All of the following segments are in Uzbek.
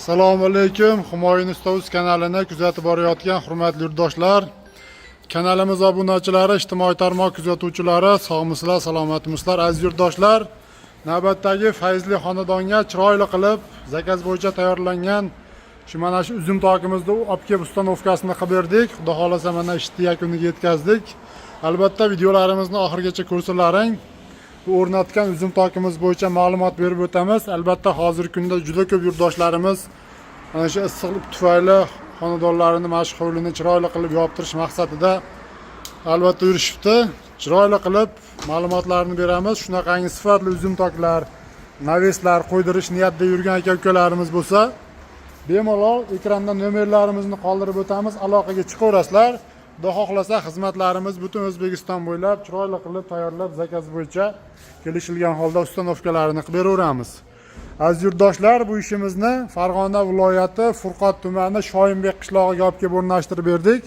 Assalomu alaykum. Humoyun Usta.uz kanalini kuzatib borayotgan hurmatli yurtdoshlar, kanalimiz obunachilari, ijtimoiy tarmoq kuzatuvchilari, sog'misizlar, salomatmisizlar aziz yurtdoshlar. Navbatdagi fayzli xonadonga chiroyli qilib zakaz bo'yicha tayyorlangan mana shu uzum tokimizni olib kelib ustanovkasini qilib berdik. Xudo xolasa mana ishni yakuniga yetkazdik. Albatta videolarimizni oxirigacha ko'rsalaring. Bu o'rnatgan uzum tokimiz bo'yicha ma'lumot berib o'tamiz. Albatta hozirgi kunda juda ko'p yurtdoshlarimiz mana shu issiqlik tufayli xonadonlarini mana shu hovlini chiroyli qilib yoptirish maqsadida albatta yurishibdi. Chiroyli qilib ma'lumotlarni beramiz. Shunaqangi sifatli uzum toklar, naveslar qo'ydirish niyatida yurgan aka-ukalarimiz bo'lsa, bemalol ekranda nomerlarimizni qoldirib o'tamiz. Aloqaga chiqaverasizlar. Xudo xohlasa xizmatlarimiz butun O'zbekiston bo'ylab chiroyli qilib tayyorlab zakaz bo'yicha kelishilgan holda ustanovkalarini qilib beraveramiz. Aziz yurtdoshlar, bu ishimizni Farg'ona viloyati Furqot tumani Shoyinbek qishlog'iga olib kelib o'rnashtirib berdik.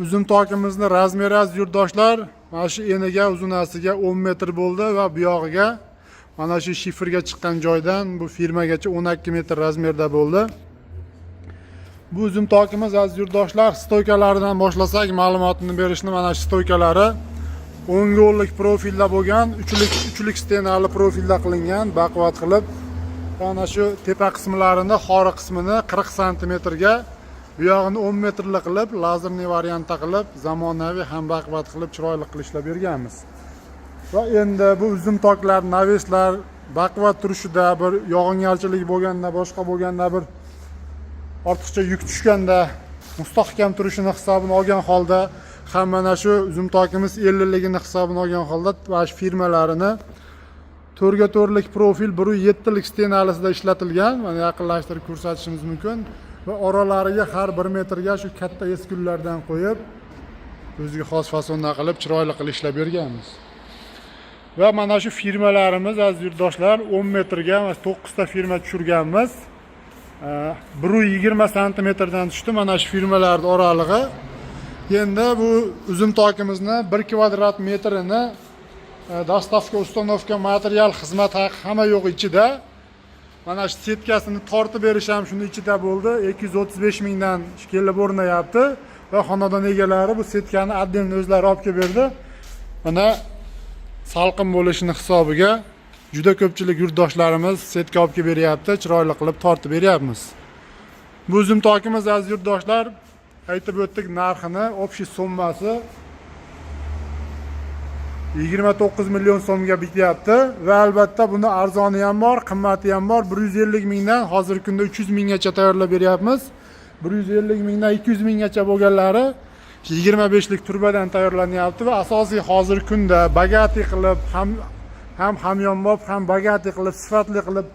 Uzum tokimizni razmeri aziz yurtdoshlar, mana shu eniga, uzunasiga 10 metr bo'ldi va bu yog'iga mana shu shifrga chiqqan joydan bu firmagacha 12 metr razmerda bo'ldi. Bu uzum tokimiz aziz yurtdoshlar, stoykalaridan boshlasak ma'lumotini berishni, mana shu stoykalari 10 gollik profilda bo'lgan, uchlik stenali profilda qilingan, baquvvat qilib mana shu tepa qismlarini, xori qismini 40 sm ga, bu yog'ini 10 metrli qilib, lazerli variantda qilib, zamonaviy ham baquvvat qilib chiroyli qilishlar berganmiz. Va endi bu uzum toklar, naveslar baquvvat turishida, bir yog'ingarchilik bo'lganda, boshqa bo'lganda, bir ortiqcha yuk tushganda mustahkam turishini hisobini olgan holda, ham mana shu uzum tokimiz 50 ligini hisobini olgan holda mana shu firmalarini 4 ga 4 lik profil 1.7 lik stenalisida ishlatilgan. Mana yaqinlashtirib ko'rsatishimiz mumkin. Va oralariga har 1 metrga shu katta eskullardan qo'yib, o'ziga xos fasonda qilib chiroyli qilib ishlab berganmiz. Va mana shu firmalarimiz aziz yurtdoshlar 10 metrga 9 ta firma tushirganmiz. 1.20 sm dan tushdi mana shu firmalarning oralig'i. Endi bu uzum tokimizni 1 kvadrat metrini dostavka, ustanovka, material, xizmat haqi hamma yo'q ichida. Mana shu setkasini tortib berish ham shuni ichida bo'ldi. 235 mingdan kelib o'rnayapti va xonadon egalari bu setkani отдельно o'zlari olib kelib berdi. Mana salqin bo'lishini hisobiga juda ko'pchilik yurtdoshlarimiz setka olib kelib beryapti, chiroyli qilib tortib beryapmiz. Bu uzum tokimiz aziz yurtdoshlar, aytib o'tdik narxini, общий summasi 29 million so'mga bityapti va albatta buni arzoni ham bor, qimmati ham bor. 150 mingdan hozirgi kunda 300 minggacha tayyorlab beryapmiz. 150 mingdan 200 minggacha bo'lganlari 25 lik turbadan tayyorlanyapti va asosiy hozirgi kunda bagati qilib ham hamyonbop, ham bagati qilib, sifatli qilib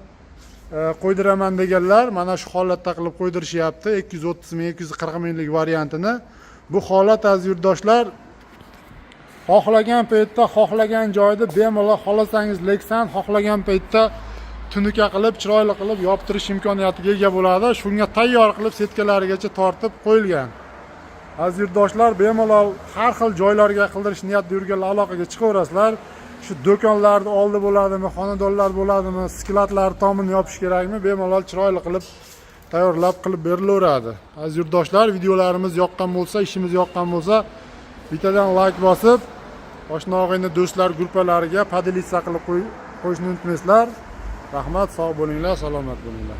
qo'ydiraman deganlar mana shu holatda qilib qo'ydirishyapti. 230 ming, 240 minglik variantini. Bu holat aziz yurtdoshlar, xohlagan paytda, xohlagan joyda bemalol xolasangiz leksan, xohlagan paytda tunuka qilib, chiroyli qilib yoptirish imkoniyatiga ega bo'ladi. Shunga tayyor qilib setkalarigacha tortib qo'yilgan. Aziz yurtdoshlar, bemalol har xil joylarga qildirish niyatida yurganlar aloqaga chiqaverasizlar. Shu do'konlarda oldi bo'ladimi, xonadonlar bo'ladimi, skladlar tomini yopish kerakmi, bemalol chiroyli qilib tayyorlab qilib berilaveradi. Aziz yurtdoshlar, videolarimiz yoqqan bo'lsa, ishimiz yoqqan bo'lsa, bittadan like bosib, oshna og'ayni do'stlar guruhlariga podelitsiya qilib qo'yishni unutmaysizlar. Rahmat, sog' bo'linglar, salomat bo'linglar.